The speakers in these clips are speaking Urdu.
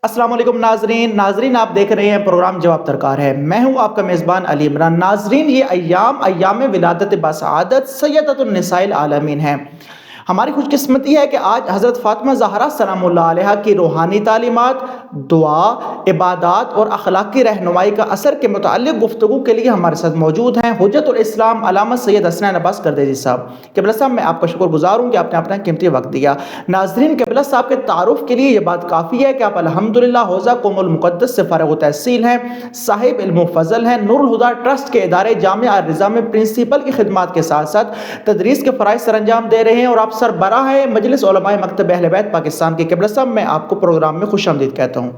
السلام علیکم ناظرین آپ دیکھ رہے ہیں پروگرام جواب درکار ہے۔ میں ہوں آپ کا میزبان علی عمران۔ ناظرین، یہ ایام ولادت بسعادت سیدۃ النساء العالمین ہیں۔ ہماری خوش قسمتی ہے کہ آج حضرت فاطمہ زہرا سلام اللہ علیہا کی روحانی تعلیمات، دعا، عبادات اور اخلاقی رہنمائی کا اثر کے متعلق گفتگو کے لیے ہمارے ساتھ موجود ہیں حجت الاسلام علامہ سید حسنین عباس کردیجی صاحب۔ قبلہ صاحب، میں آپ کا شکر گزار ہوں کہ آپ نے اپنا قیمتی وقت دیا۔ ناظرین، قبلہ صاحب کے تعارف کے لیے یہ بات کافی ہے کہ آپ الحمدللہ حوزہ قم المقدس سے فارغ التحصیل ہیں، صاحب علم و فضل ہیں، نور الہدیٰ ٹرسٹ کے ادارے جامعہ الرضا میں پرنسپل کی خدمات کے ساتھ ساتھ تدریس کے فرائض سر انجام دے رہے ہیں، اور آپ سربراہ ہیں مجلس علماء مکتب اہل بیت پاکستان کے۔ قبلہ صاحب، میں آپ کو پروگرام میں خوش آمدید کہتا ہوں۔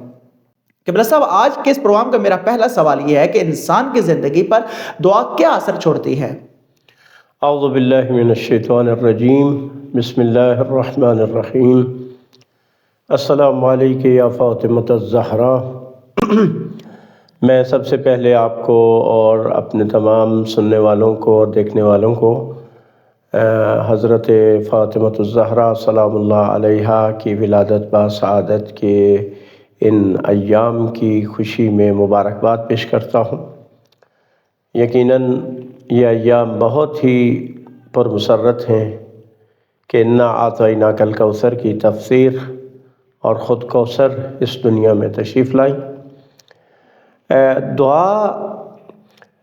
قبلہ صاحب، آج کے اس پروگرام کا میرا پہلا سوال یہ ہے کہ انسان کی زندگی پر دعا کیا اثر چھوڑتی ہے؟ اعوذ باللہ من الشیطان الرجیم، بسم اللہ الرحمن الرحیم۔ السلام علیکم یا فاطمۃ الزہرا۔ میں سب سے پہلے آپ کو اور اپنے تمام سننے والوں کو اور دیکھنے والوں کو حضرت فاطمۃ الزہرا سلام اللہ علیہا کی ولادت بسعادت کے ان ایام کی خوشی میں مبارکباد پیش کرتا ہوں۔ یقیناً یہ ایام بہت ہی پرمسرت ہیں کہ انا اعطیناک الکوثر کی تفسیر اور خود کوثر اس دنیا میں تشریف لائیں۔ دعا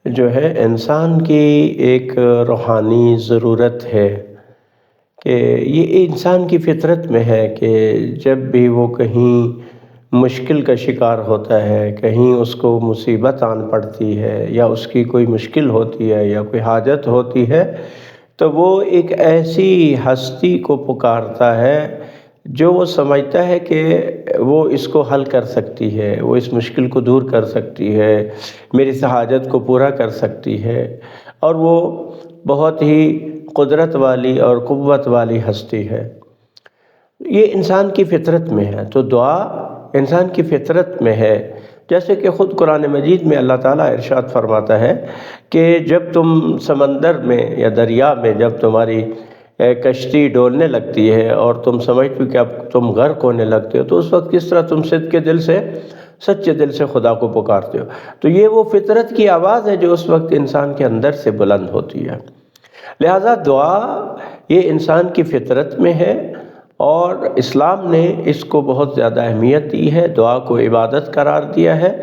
جو ہے انسان کی ایک روحانی ضرورت ہے کہ یہ انسان کی فطرت میں ہے کہ جب بھی وہ کہیں مشکل کا شکار ہوتا ہے، کہیں اس کو مصیبت آن پڑتی ہے یا اس کی کوئی مشکل ہوتی ہے یا کوئی حاجت ہوتی ہے، تو وہ ایک ایسی ہستی کو پکارتا ہے جو وہ سمجھتا ہے کہ وہ اس کو حل کر سکتی ہے، وہ اس مشکل کو دور کر سکتی ہے، میری اس حاجت کو پورا کر سکتی ہے، اور وہ بہت ہی قدرت والی اور قوت والی ہستی ہے۔ یہ انسان کی فطرت میں ہے، تو دعا انسان کی فطرت میں ہے۔ جیسے کہ خود قرآن مجید میں اللہ تعالیٰ ارشاد فرماتا ہے کہ جب تم سمندر میں یا دریا میں جب تمہاری کشتی ڈولنے لگتی ہے اور تم سمجھتے ہو کہ اب تم غرق ہونے لگتے ہو، تو اس وقت کس طرح تم سچے دل سے خدا کو پکارتے ہو۔ تو یہ وہ فطرت کی آواز ہے جو اس وقت انسان کے اندر سے بلند ہوتی ہے۔ لہذا دعا یہ انسان کی فطرت میں ہے، اور اسلام نے اس کو بہت زیادہ اہمیت دی ہے، دعا کو عبادت قرار دیا ہے،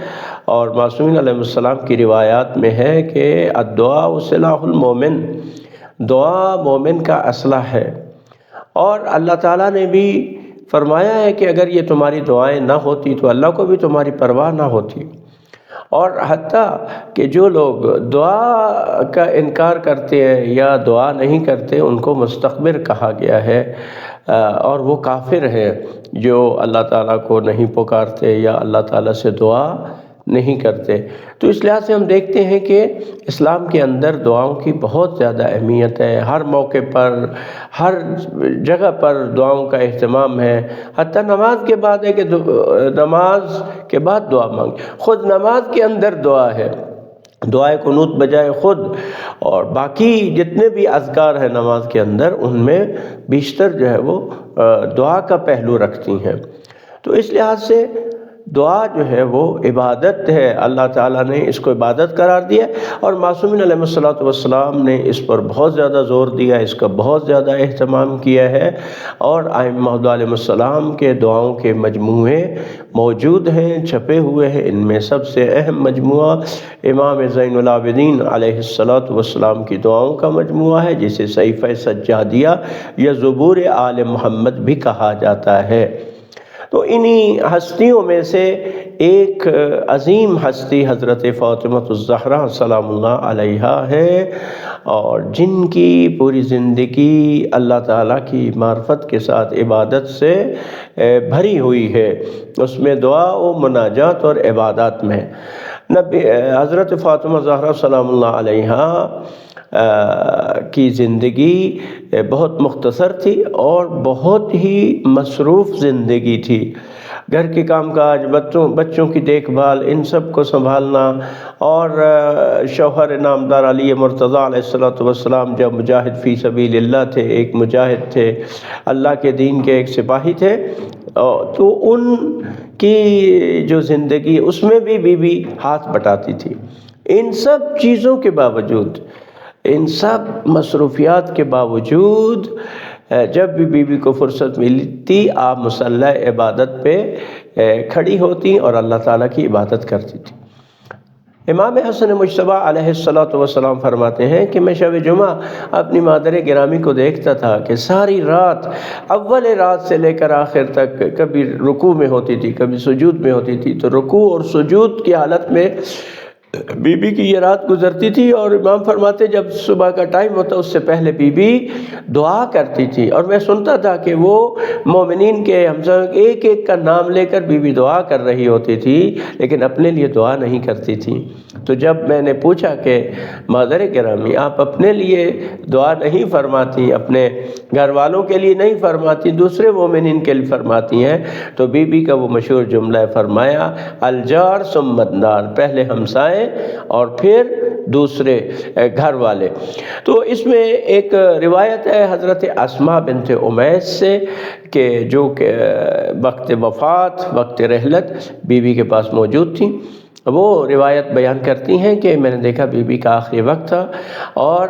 اور معصومین علیہ السلام کی روایات میں ہے کہ الدعاء سلاح المومن، دعا مومن کا اسلحہ ہے۔ اور اللہ تعالیٰ نے بھی فرمایا ہے کہ اگر یہ تمہاری دعائیں نہ ہوتی تو اللہ کو بھی تمہاری پرواہ نہ ہوتی، اور حتیٰ کہ جو لوگ دعا کا انکار کرتے ہیں یا دعا نہیں کرتے ان کو مستکبر کہا گیا ہے، اور وہ کافر ہیں جو اللہ تعالیٰ کو نہیں پکارتے یا اللہ تعالیٰ سے دعا نہیں کرتے۔ تو اس لحاظ سے ہم دیکھتے ہیں کہ اسلام کے اندر دعاؤں کی بہت زیادہ اہمیت ہے، ہر موقع پر ہر جگہ پر دعاؤں کا اہتمام ہے، حتیٰ نماز کے بعد ہے کہ نماز کے بعد دعا مانگ، خود نماز کے اندر دعا ہے، دعائے قنوت بجائے خود، اور باقی جتنے بھی اذکار ہیں نماز کے اندر ان میں بیشتر جو ہے وہ دعا کا پہلو رکھتی ہیں۔ تو اس لحاظ سے دعا جو ہے وہ عبادت ہے، اللہ تعالیٰ نے اس کو عبادت قرار دیا، اور معصومین علیہ السلام نے اس پر بہت زیادہ زور دیا، اس کا بہت زیادہ اہتمام کیا ہے، اور ائمہ علیہ السلام کے دعاؤں کے مجموعے موجود ہیں، چھپے ہوئے ہیں۔ ان میں سب سے اہم مجموعہ امام زین العابدین علیہ السلام کی دعاؤں کا مجموعہ ہے، جسے صحیفہ سجادیہ یا زبور آل محمد بھی کہا جاتا ہے۔ تو انہی ہستیوں میں سے ایک عظیم ہستی حضرت فاطمہ الزہرا سلام اللہ علیہا ہے، اور جن کی پوری زندگی اللہ تعالیٰ کی معرفت کے ساتھ عبادت سے بھری ہوئی ہے، اس میں دعا و مناجات اور عبادات میں حضرت فاطمہ زہرا سلام اللہ علیہا کی زندگی بہت مختصر تھی اور بہت ہی مصروف زندگی تھی۔ گھر کے کام کاج، بچوں کی دیکھ بھال، ان سب کو سنبھالنا، اور شوہر نامدار علی مرتضیٰ علیہ السلام جب مجاہد فی سبیل اللہ تھے، ایک مجاہد تھے، اللہ کے دین کے ایک سپاہی تھے، تو ان کی جو زندگی اس میں بھی بیوی ہاتھ بٹاتی تھی۔ ان سب چیزوں کے باوجود، ان سب مصروفیات کے باوجود جب بھی بیوی کو فرصت ملتی آپ مصلی عبادت پہ کھڑی ہوتی اور اللہ تعالیٰ کی عبادت کرتی تھی۔ امام حسن مجتبیٰ علیہ السلام فرماتے ہیں کہ میں شب جمعہ اپنی مادر گرامی کو دیکھتا تھا کہ ساری رات، اول رات سے لے کر آخر تک، کبھی رکوع میں ہوتی تھی، کبھی سجود میں ہوتی تھی، تو رکوع اور سجود کی حالت میں بی بی کی یہ رات گزرتی تھی، اور امام فرماتے جب صبح کا ٹائم ہوتا اس سے پہلے بی بی دعا کرتی تھی، اور میں سنتا تھا کہ وہ مومنین کے ہمسایوں ایک ایک کا نام لے کر بی بی دعا کر رہی ہوتی تھی، لیکن اپنے لیے دعا نہیں کرتی تھی۔ تو جب میں نے پوچھا کہ مادر گرامی آپ اپنے لیے دعا نہیں فرماتی، اپنے گھر والوں کے لیے نہیں فرماتی، دوسرے مومنین کے لیے فرماتی ہیں، تو بی بی کا وہ مشہور جملہ فرمایا الجار ثم النار، پہلے ہمسائے اور پھر دوسرے گھر والے۔ تو اس میں ایک روایت ہے حضرت اسماء بنت امیس سے کہ جو کہ وقت وفات، وقت رحلت بی بی کے پاس موجود تھیں، وہ روایت بیان کرتی ہیں کہ میں نے دیکھا بی بی کا آخری وقت تھا، اور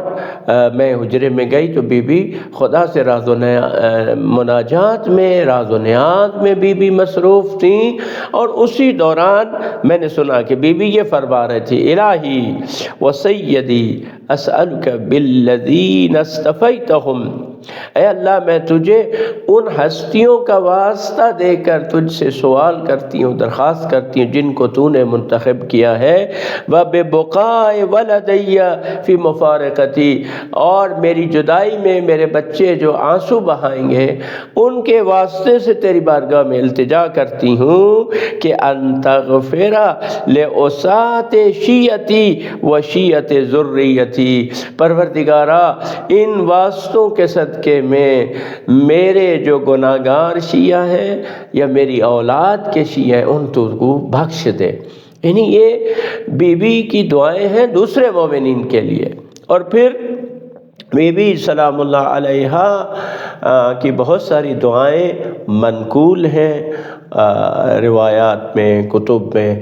میں حجرے میں گئی تو بی بی خدا سے راز و مناجات میں، راز و نیاز میں بی بی مصروف تھیں، اور اسی دوران میں نے سنا کہ بی بی یہ فرما رہی تھی الہی و سیدی اسألک بالذین اصطفیتہم، اے اللہ میں تجھے ان ہستیوں کا واسطہ دے کر تجھ سے سوال کرتی ہوں، درخواست کرتی ہوں جن کو تو نے منتخب کیا ہے، وَبِبُقَاءِ وَلَدَيَّ فِي مُفَارَقَتِي، اور میری جدائی میں میرے بچے جو آنسو بہائیں گے ان کے واسطے سے تیری بارگاہ میں التجا کرتی ہوں کہ ان تغفر لِأُسَاةِ شیعتی و شیعت ذریتی، پروردگارا ان واسطوں کے صدقے میں میرے جو گناہگار شیعہ ہیں یا میری اولاد کے شیعہ ہیں ان کو بخش دے۔ یعنی یہ بی بی کی دعائیں ہیں دوسرے مومنین کے لیے۔ اور پھر بی بی سلام اللہ علیہا کی بہت ساری دعائیں منقول ہیں روایات میں، کتب میں،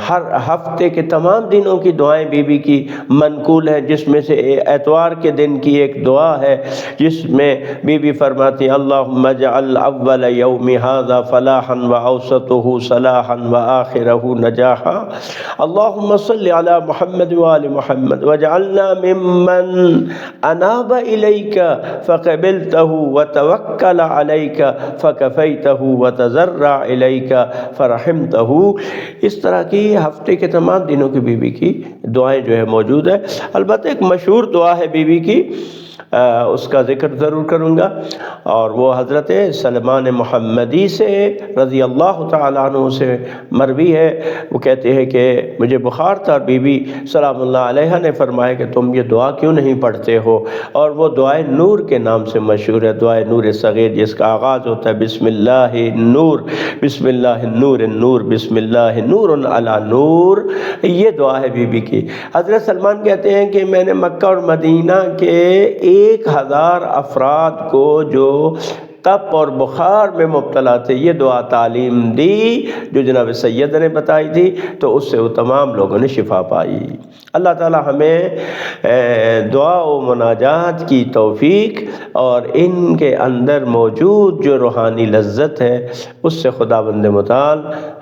ہر ہفتے کے تمام دنوں کی دعائیں بی بی کی منقول ہیں، جس میں سے اتوار کے دن کی ایک دعا ہے جس میں بی بی فرماتی اللہم اجعل اول یوم ھذا فلاحا واوسطہ صلاحا وآخرہ نجاحا، اللہم صل علی محمد وآل محمد واجعلنا ممن اناب الیک فقبلتہ وتوکل علیک فکفیتہ وتضرع الیک فرحمتہ۔ اس طرح کی ہفتے کے تمام دنوں کی بی بی کی دعائیں جو ہے موجود ہے۔ البتہ ایک مشہور دعا ہے بی بی کی، اس کا ذکر ضرور کروں گا، اور وہ حضرت سلمان محمدی سے رضی اللہ تعالیٰ عنہ سے مروی ہے۔ وہ کہتے ہیں کہ مجھے بخار تھا، بی بی سلام اللہ علیہ نے فرمایا کہ تم یہ دعا کیوں نہیں پڑھتے ہو، اور وہ دعائے نور کے نام سے مشہور ہے، دعائے نور صغیر، جس کا آغاز ہوتا ہے بسم اللہ نور، بسم اللہ نور النور، بسم اللہ نور علی نور۔ یہ دعا ہے بی بی کی۔ حضرت سلمان کہتے ہیں کہ میں نے مکہ اور مدینہ کے 1000 افراد کو جو تپ اور بخار میں مبتلا تھے یہ دعا تعلیم دی، جو جناب سید نے بتائی تھی، تو اس سے وہ تمام لوگوں نے شفا پائی۔ اللہ تعالی ہمیں دعا و مناجات کی توفیق اور ان کے اندر موجود جو روحانی لذت ہے اس سے خداوند متعال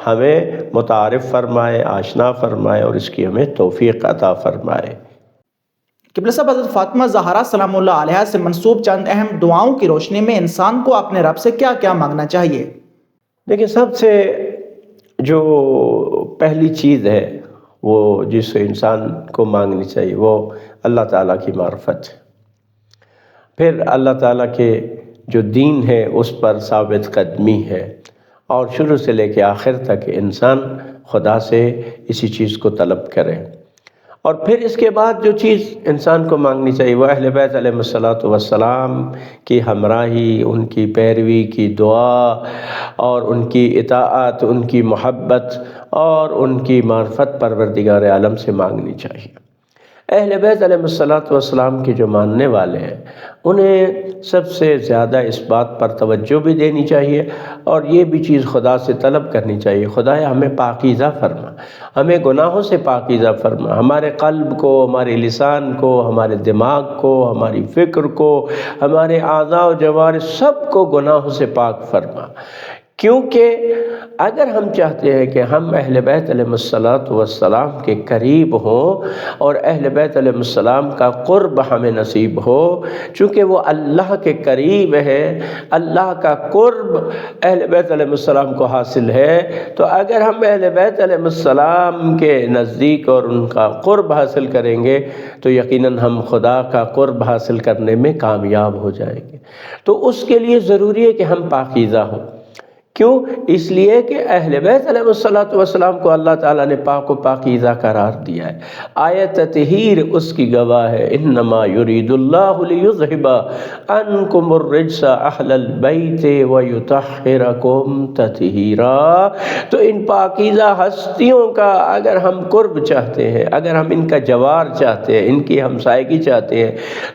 ہمیں متعارف فرمائے، آشنا فرمائے، اور اس کی ہمیں توفیق عطا فرمائے۔ قبلہ صاحب، حضرت فاطمہ زہرا سلام اللہ علیہ سے منسوب چند اہم دعاؤں کی روشنی میں انسان کو اپنے رب سے کیا کیا مانگنا چاہیے؟ دیکھیں، سب سے جو پہلی چیز ہے وہ جس انسان کو مانگنی چاہیے وہ اللہ تعالیٰ کی معرفت، پھر اللہ تعالیٰ کے جو دین ہے اس پر ثابت قدمی ہے، اور شروع سے لے کے آخر تک انسان خدا سے اسی چیز کو طلب کرے۔ اور پھر اس کے بعد جو چیز انسان کو مانگنی چاہیے وہ اہل بیت علیہ السلام کی ہمراہی، ان کی پیروی کی دعا، اور ان کی اطاعت، ان کی محبت اور ان کی معرفت پروردگار عالم سے مانگنی چاہیے۔ اہل بیت علیہ الصلوۃ والسلام کے جو ماننے والے ہیں انہیں سب سے زیادہ اس بات پر توجہ بھی دینی چاہیے اور یہ بھی چیز خدا سے طلب کرنی چاہیے، خدایا ہمیں پاکیزہ فرما، ہمیں گناہوں سے پاکیزہ فرما، ہمارے قلب کو، ہمارے لسان کو، ہمارے دماغ کو، ہماری فکر کو، ہمارے اعضاء و جوارح سب کو گناہوں سے پاک فرما۔ کیونکہ اگر ہم چاہتے ہیں کہ ہم اہل بیت علیہ الصلوۃ والسلام کے قریب ہوں اور اہل بیت علیہ السلام کا قرب ہمیں نصیب ہو، چونکہ وہ اللہ کے قریب ہے، اللہ کا قرب اہل بیت علیہ السلام کو حاصل ہے، تو اگر ہم اہل بیت علیہ السلام کے نزدیک اور ان کا قرب حاصل کریں گے تو یقیناً ہم خدا کا قرب حاصل کرنے میں کامیاب ہو جائیں گے۔ تو اس کے لیے ضروری ہے کہ ہم پاکیزہ ہوں۔ کیوں؟ اس لیے کہ اہل بیت علیہ الصلوۃ والسلام کو اللہ تعالیٰ نے پاک و پاکیزہ قرار دیا ہے۔ آیت تطہیر اس کی گواہ ہے، انما یرید اللہ لیذہب عنکم الرجس اہل البیت ویطہرکم تطہیرا۔ تو ان پاکیزہ ہستیوں کا اگر ہم قرب چاہتے ہیں، اگر ہم ان کا جوار چاہتے ہیں، ان کی ہمسائگی چاہتے ہیں،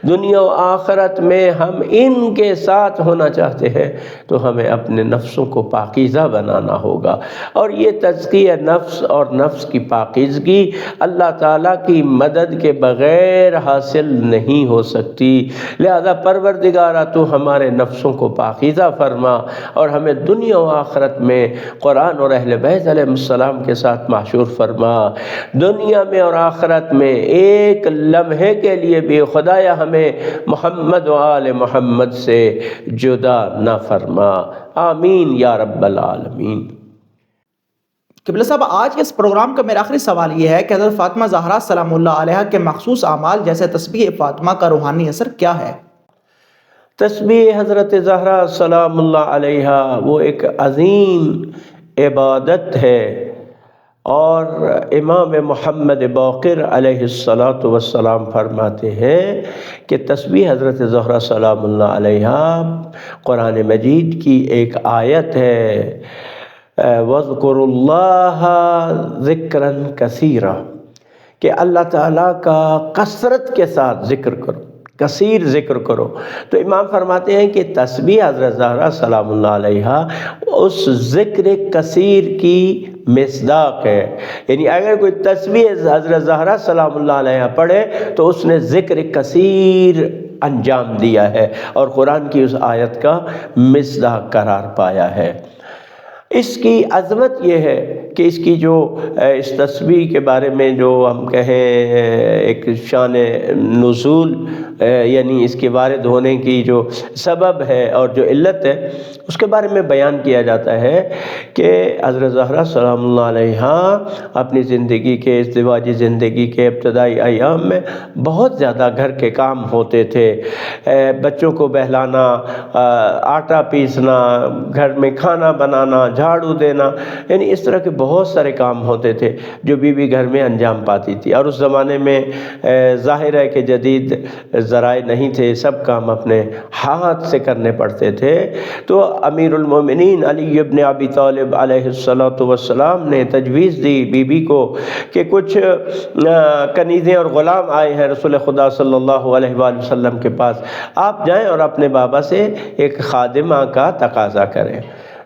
دنیا و آخرت میں ہم ان کے ساتھ ہونا چاہتے ہیں، تو ہمیں اپنے نفسوں کو پاکیزہ بنانا ہوگا۔ اور یہ تزکیہ نفس اور نفس کی پاکیزگی اللہ تعالیٰ کی مدد کے بغیر حاصل نہیں ہو سکتی۔ لہذا پروردگارہ تو ہمارے نفسوں کو پاکیزہ فرما اور ہمیں دنیا و آخرت میں قرآن اور اہل بیت علیہ السلام کے ساتھ محشور فرما۔ دنیا میں اور آخرت میں ایک لمحے کے لیے بھی خدایا ہمیں محمد و آل محمد سے جدا نہ فرما، آمین یا رب العالمین۔ قبلہ صاحب، آج کے اس پروگرام کا میرا آخری سوال یہ ہے کہ حضرت فاطمہ زہرا سلام اللہ علیہا کے مخصوص اعمال جیسے تسبیح فاطمہ کا روحانی اثر کیا ہے؟ تسبیح حضرت زہرا سلام اللہ علیہا وہ ایک عظیم عبادت ہے، اور امام محمد باقر علیہ السلام فرماتے ہیں کہ تسبیح حضرت زہرا سلام اللہ علیہا قرآن مجید کی ایک آیت ہے، وَاذْكُرُوا اللَّهَ ذِكْرًا كَثِيرًا، کہ اللہ تعالیٰ کا کثرت کے ساتھ ذکر کرو، کثیر ذکر کرو۔ تو امام فرماتے ہیں کہ تسبیح حضرت زہرا سلام اللہ علیہا اس ذکر کثیر کی مصداق ہے، یعنی اگر کوئی تسبیح حضرت زہرا سلام اللہ علیہا پڑھے تو اس نے ذکر کثیر انجام دیا ہے اور قرآن کی اس آیت کا مصداق قرار پایا ہے۔ اس کی عظمت یہ ہے کہ اس کی جو اس تسبیح کے بارے میں جو ہم کہیں ایک شان نزول، یعنی اس کے وارد ہونے کی جو سبب ہے اور جو علت ہے، اس کے بارے میں بیان کیا جاتا ہے کہ حضرت زہرا سلام اللہ علیہا اپنی زندگی کے ازدواجی زندگی کے ابتدائی ایام میں بہت زیادہ گھر کے کام ہوتے تھے، بچوں کو بہلانا، آٹا پیسنا، گھر میں کھانا بنانا، جھاڑو دینا، یعنی اس طرح کے بہت سارے کام ہوتے تھے جو بیوی گھر میں انجام پاتی تھی۔ اور اس زمانے میں ظاہر ہے کہ جدید ذرائع نہیں تھے، سب کام اپنے ہاتھ سے کرنے پڑتے تھے۔ تو امیر المومنین علی ابن ابی طالب علیہ السلام نے تجویز دی بیوی کو کہ کچھ کنیزیں اور غلام آئے ہیں رسول خدا صلی اللہ علیہ وآلہ وسلم کے پاس، آپ جائیں اور اپنے بابا سے ایک خادمہ کا تقاضا کریں۔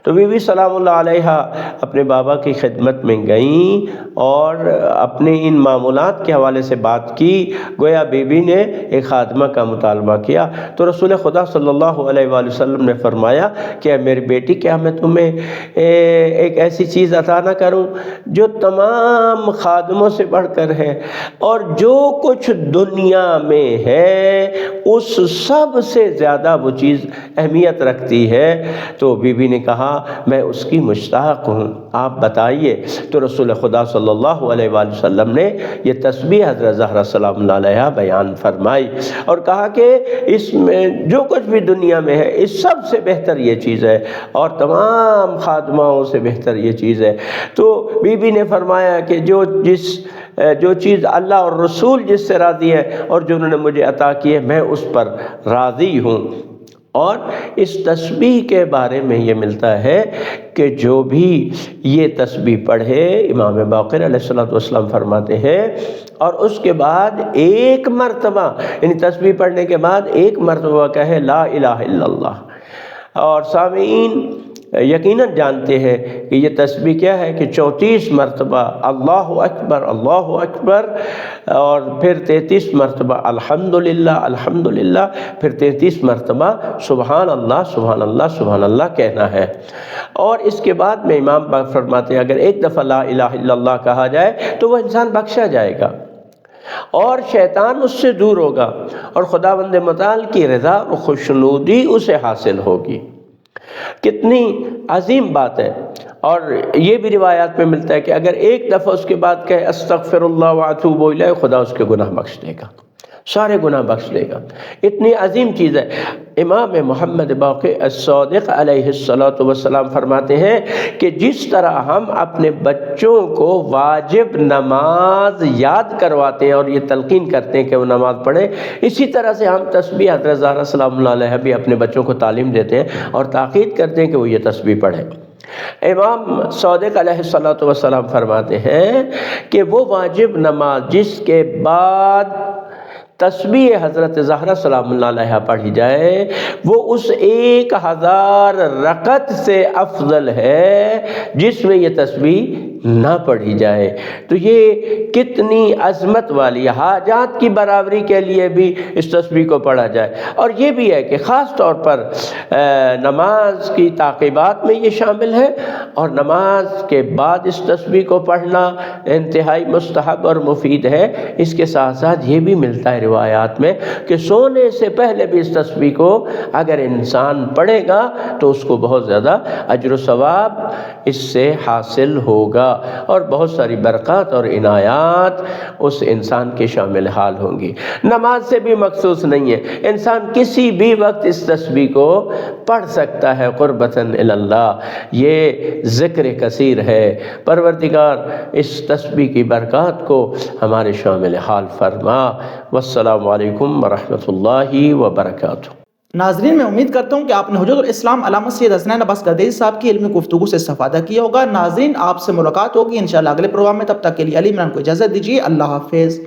تو بی بی سلام اللہ علیہا اپنے بابا کی خدمت میں گئیں اور اپنے ان معمولات کے حوالے سے بات کی، گویا بی بی نے ایک خادمہ کا مطالبہ کیا۔ تو رسول خدا صلی اللہ علیہ وآلہ وسلم نے فرمایا کہ میری بیٹی، کیا میں تمہیں ایک ایسی چیز عطا نہ کروں جو تمام خادموں سے بڑھ کر ہے اور جو کچھ دنیا میں ہے اس سب سے زیادہ وہ چیز اہمیت رکھتی ہے؟ تو بی بی نے کہا میں اس کی مشتاق ہوں، آپ بتائیے۔ تو رسول خدا صلی اللہ علیہ وآلہ وسلم نے یہ تسبیح حضرت زہرا سلام اللہ علیہا بیان فرمائی اور کہا کہ اس میں جو کچھ بھی دنیا میں ہے اس سب سے بہتر یہ چیز ہے اور تمام خادماؤں سے بہتر یہ چیز ہے۔ تو بی بی نے فرمایا کہ جو چیز اللہ اور رسول جس سے راضی ہے اور جو انہوں نے مجھے عطا کی ہے میں اس پر راضی ہوں۔ اور اس تسبیح کے بارے میں یہ ملتا ہے کہ جو بھی یہ تسبیح پڑھے، امام باقر علیہ السلام فرماتے ہیں، اور اس کے بعد ایک مرتبہ، یعنی تسبیح پڑھنے کے بعد ایک مرتبہ کہے لا الہ الا اللہ۔ اور سامعین یقیناً جانتے ہیں کہ یہ تسبیح کیا ہے کہ 34 مرتبہ اللہ اکبر اللہ اکبر، اور پھر 33 مرتبہ الحمدللہ الحمدللہ، پھر 33 مرتبہ سبحان اللہ سبحان اللہ سبحان اللہ کہنا ہے۔ اور اس کے بعد میں امام پاک فرماتے ہیں اگر ایک دفعہ لا الہ الا اللہ کہا جائے تو وہ انسان بخشا جائے گا اور شیطان اس سے دور ہوگا، اور خداوند متعال کی رضا اور خوشنودی اسے حاصل ہوگی۔ کتنی عظیم بات ہے۔ اور یہ بھی روایات میں ملتا ہے کہ اگر ایک دفعہ اس کے بعد کہے استغفر اللہ واتوب الیہ، خدا اس کے گناہ بخش دے گا، سارے گناہ بخش دے گا۔ اتنی عظیم چیز ہے۔ امام محمد باقر الصادق علیہ السلام فرماتے ہیں کہ جس طرح ہم اپنے بچوں کو واجب نماز یاد کرواتے ہیں اور یہ تلقین کرتے ہیں کہ وہ نماز پڑھیں، اسی طرح سے ہم تسبیح حضرت زہرا سلام اللہ علیہا بھی اپنے بچوں کو تعلیم دیتے ہیں اور تاکید کرتے ہیں کہ وہ یہ تسبیح پڑھیں۔ امام صادق علیہ السلام فرماتے ہیں کہ وہ واجب نماز جس کے بعد تسبیح حضرت زہرا سلام اللہ علیہا پڑھی جائے وہ اس 1000 رکعت سے افضل ہے جس میں یہ تسبیح نہ پڑھی جائے۔ تو یہ کتنی عظمت والی، حاجات کی برابری کے لیے بھی اس تسبیح کو پڑھا جائے۔ اور یہ بھی ہے کہ خاص طور پر نماز کی تعقیبات میں یہ شامل ہے، اور نماز کے بعد اس تسبیح کو پڑھنا انتہائی مستحب اور مفید ہے۔ اس کے ساتھ ساتھ یہ بھی ملتا ہے روایات میں کہ سونے سے پہلے بھی اس تسبیح کو اگر انسان پڑھے گا تو اس کو بہت زیادہ اجر و ثواب اس سے حاصل ہوگا، اور بہت ساری برکات اور عنایات اس انسان کے شامل حال ہوں گی۔ نماز سے بھی مخصوص نہیں ہے، انسان کسی بھی وقت اس تسبیح کو پڑھ سکتا ہے قربتاً الی اللہ۔ یہ ذکر کثیر ہے۔ پروردگار اس تسبیح کی برکات کو ہمارے شامل حال فرما۔ والسلام علیکم ورحمۃ اللہ وبرکاتہ۔ ناظرین، میں امید کرتا ہوں کہ آپ نے حجت الاسلام علامہ سید حسنین عباس قادری صاحب کی علمی گفتگو سے استفادہ کیا ہوگا۔ ناظرین، آپ سے ملاقات ہوگی انشاءاللہ اگلے پروگرام میں، تب تک کے لیے علی عمران کو اجازت دیجیے۔ اللہ حافظ۔